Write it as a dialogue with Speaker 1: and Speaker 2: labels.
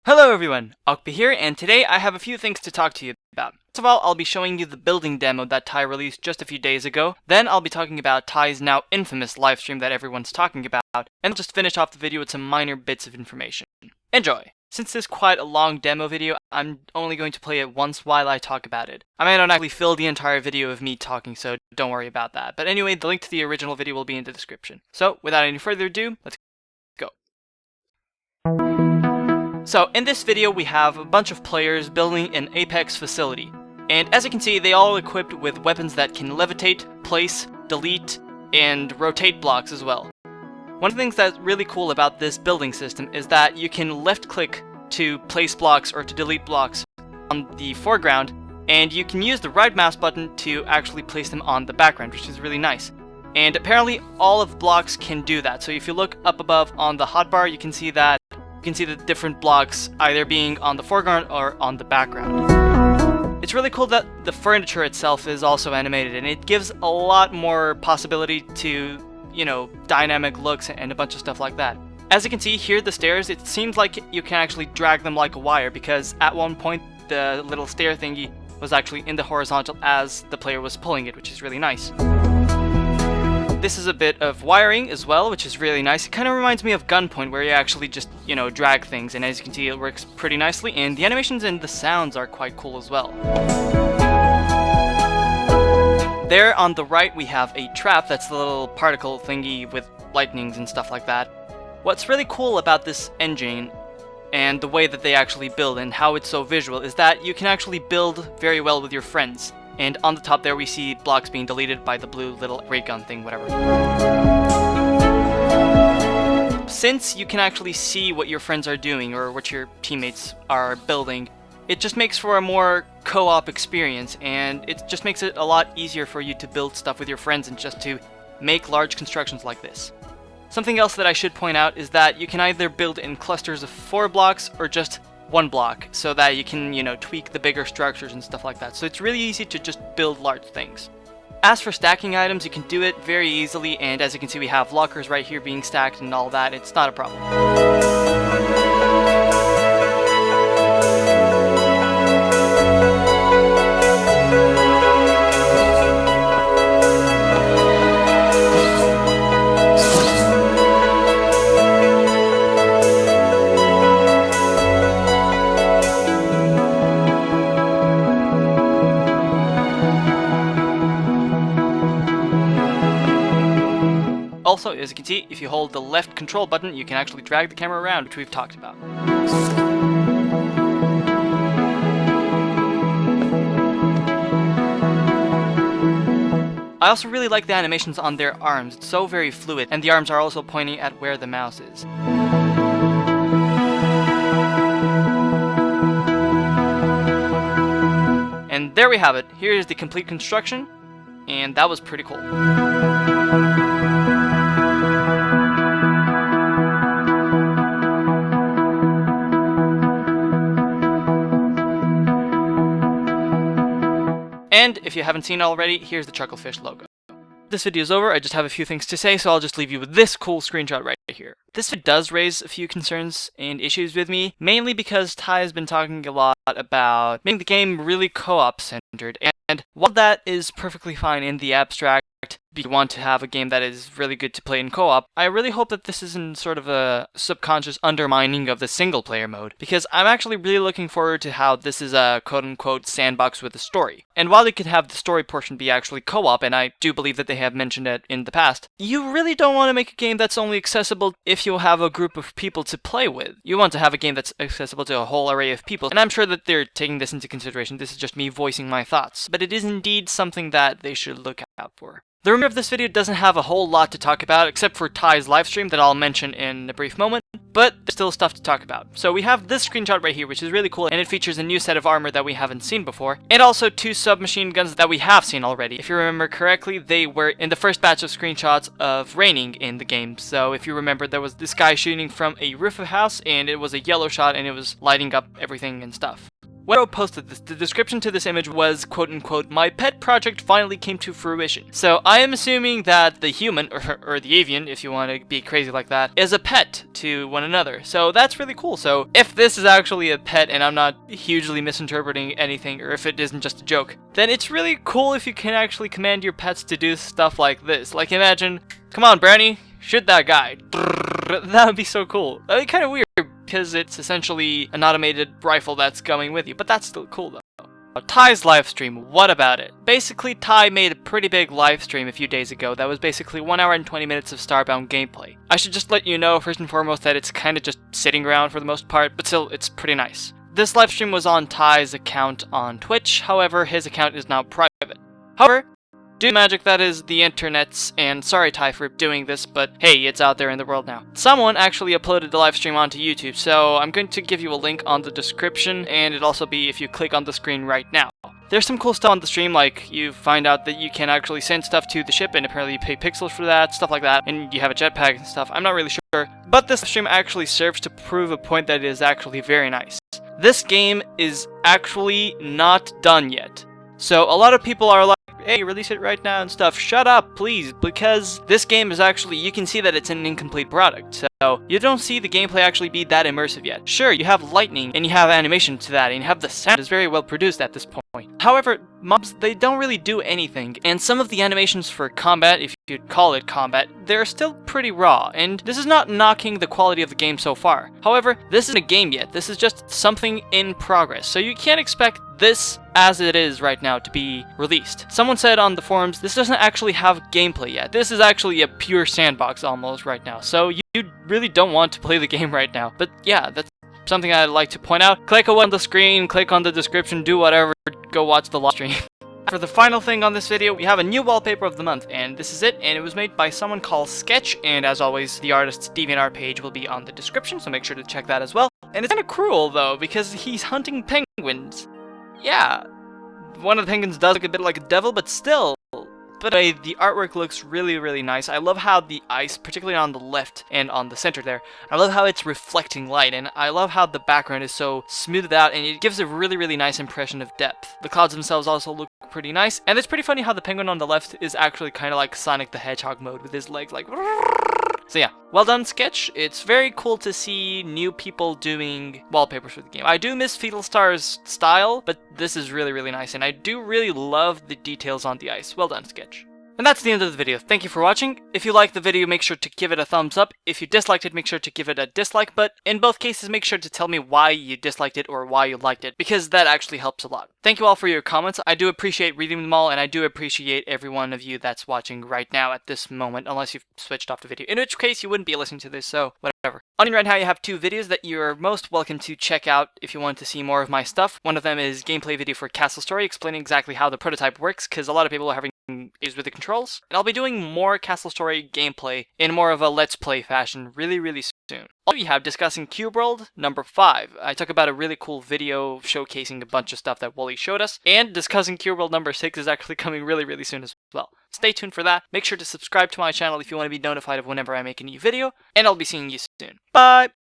Speaker 1: Hello everyone, ockpii here, and today I have a few things to talk to you about. First of all, I'll be showing you the building demo that Ty released just a few days ago. Then I'll be talking about Ty's now infamous livestream that everyone's talking about, and I'll just finish off the video with some minor bits of information. Enjoy! Since this is quite a long demo video, I'm only going to play it once while I talk about it. I might not actually fill the entire video of me talking, so don't worry about that. But anyway, the link to the original video will be in the description. So, without any further ado, let's go. So, in this video we have a bunch of players building an Apex facility. And as you can see, they all equipped with weapons that can levitate, place, delete, and rotate blocks as well. One of the things that's really cool about this building system is that you can left click to place blocks or to delete blocks on the foreground, and you can use the right mouse button to actually place them on the background, which is really nice. And apparently all of the blocks can do that. So if you look up above on the hotbar, you can see the different blocks either being on the foreground or on the background. It's really cool that the furniture itself is also animated, and it gives a lot more possibility to, dynamic looks and a bunch of stuff like that. As you can see here, the stairs, it seems like you can actually drag them like a wire, because at one point the little stair thingy was actually in the horizontal as the player was pulling it, which is really nice. This is a bit of wiring as well, which is really nice. It kind of reminds me of Gunpoint, where you actually just, drag things, and as you can see, it works pretty nicely, and the animations and the sounds are quite cool as well. There on the right, we have a trap. That's the little particle thingy with lightnings and stuff like that. What's really cool about this engine and the way that they actually build and how it's so visual is that you can actually build very well with your friends. And on the top there we see blocks being deleted by the blue little ray gun thing, whatever. Since you can actually see what your friends are doing or what your teammates are building, it just makes for a more co-op experience, and it just makes it a lot easier for you to build stuff with your friends and just to make large constructions like this. Something else that I should point out is that you can either build in clusters of 4 blocks or just 1 block, so that you can, tweak the bigger structures and stuff like that. So it's really easy to just build large things. As for stacking items, you can do it very easily, and as you can see, we have lockers right here being stacked and all that. It's not a problem. Also, as you can see, if you hold the left control button, you can actually drag the camera around, which we've talked about. I also really like the animations on their arms. It's so very fluid, and the arms are also pointing at where the mouse is. And there we have it. Here is the complete construction, and that was pretty cool. And if you haven't seen already, here's the Chucklefish logo. This video is over, I just have a few things to say, so I'll just leave you with this cool screenshot right here. This video does raise a few concerns and issues with me, mainly because Ty has been talking a lot about making the game really co-op centered, and while that is perfectly fine in the abstract, if you want to have a game that is really good to play in co-op, I really hope that this isn't sort of a subconscious undermining of the single-player mode, because I'm actually really looking forward to how this is a quote-unquote sandbox with a story. And while you could have the story portion be actually co-op, and I do believe that they have mentioned it in the past, you really don't want to make a game that's only accessible if you have a group of people to play with. You want to have a game that's accessible to a whole array of people, and I'm sure that they're taking this into consideration. This is just me voicing my thoughts, but it is indeed something that they should look out for. The remainder of this video doesn't have a whole lot to talk about, except for Ty's livestream that I'll mention in a brief moment, but there's still stuff to talk about. So we have this screenshot right here, which is really cool, and it features a new set of armor that we haven't seen before, and also 2 submachine guns that we have seen already. If you remember correctly, they were in the first batch of screenshots of raining in the game. So if you remember, there was this guy shooting from a roof of a house, and it was a yellow shot, and it was lighting up everything and stuff. When I posted this, the description to this image was, quote-unquote, "My pet project finally came to fruition." So I am assuming that the human, or the avian, if you want to be crazy like that, is a pet to one another. So that's really cool. So if this is actually a pet and I'm not hugely misinterpreting anything, or if it isn't just a joke, then it's really cool if you can actually command your pets to do stuff like this. Like imagine, "Come on, Brownie, shoot that guy." That would be so cool. That'd be kind of weird because it's essentially an automated rifle that's going with you, but that's still cool though. Ty's livestream, what about it? Basically, Ty made a pretty big livestream a few days ago that was basically 1 hour and 20 minutes of Starbound gameplay. I should just let you know first and foremost that it's kind of just sitting around for the most part, but still, it's pretty nice. This livestream was on Ty's account on Twitch, however, his account is now private. However, do the magic that is the internet's, and sorry Ty for doing this, but hey, it's out there in the world now. Someone actually uploaded the live stream onto YouTube, so I'm going to give you a link on the description, and it'll also be if you click on the screen right now. There's some cool stuff on the stream, like you find out that you can actually send stuff to the ship, and apparently you pay pixels for that, stuff like that, and you have a jetpack and stuff. I'm not really sure, but this stream actually serves to prove a point that is actually very nice. This game is actually not done yet. So a lot of people are like, "Hey, release it right now and stuff." Shut up, please, because this game is actually, you can see that it's an incomplete product. So you don't see the gameplay actually be that immersive yet. Sure, you have lightning and you have animation to that and you have the sound is very well produced at this point. However, mobs, they don't really do anything, and some of the animations for combat, if you'd call it combat, they're still pretty raw, and this is not knocking the quality of the game so far. However, this isn't a game yet, this is just something in progress, so you can't expect this as it is right now to be released. Someone said on the forums, this doesn't actually have gameplay yet. This is actually a pure sandbox almost right now, so you really don't want to play the game right now. But yeah, that's something I'd like to point out. Click on the screen, click on the description, do whatever, go watch the live stream. For the final thing on this video, we have a new wallpaper of the month, and this is it, and it was made by someone called Sketch, and as always, the artist's DeviantArt page will be on the description, so make sure to check that as well. And it's kind of cruel, though, because he's hunting penguins. Yeah, one of the penguins does look a bit like a devil, but still. But the artwork looks really, really nice. I love how the ice, particularly on the left and on the center there, I love how it's reflecting light, and I love how the background is so smoothed out, and it gives a really, really nice impression of depth. The clouds themselves also look pretty nice, and it's pretty funny how the penguin on the left is actually kind of like Sonic the Hedgehog mode with his legs like... So yeah, well done, Sketch. It's very cool to see new people doing wallpapers for the game. I do miss Fiddlestar's style, but this is really, really nice, and I do really love the details on the ice. Well done, Sketch. And that's the end of the video. Thank you for watching. If you liked the video, make sure to give it a thumbs up. If you disliked it, make sure to give it a dislike, but in both cases, make sure to tell me why you disliked it or why you liked it, because that actually helps a lot. Thank you all for your comments. I do appreciate reading them all, and I do appreciate every one of you that's watching right now at this moment, unless you've switched off the video, in which case you wouldn't be listening to this, so whatever. On right now, you have two videos that you're most welcome to check out if you want to see more of my stuff. One of them is gameplay video for Castle Story, explaining exactly how the prototype works, because a lot of people are having issues with the controls. And I'll be doing more Castle Story gameplay in more of a Let's Play fashion really, really soon. Also, we have discussing Cube World number 5. I talk about a really cool video showcasing a bunch of stuff that Wooly showed us. And discussing Cube World number 6 is actually coming really, really soon as well. Stay tuned for that. Make sure to subscribe to my channel if you want to be notified of whenever I make a new video. And I'll be seeing you soon. Bye!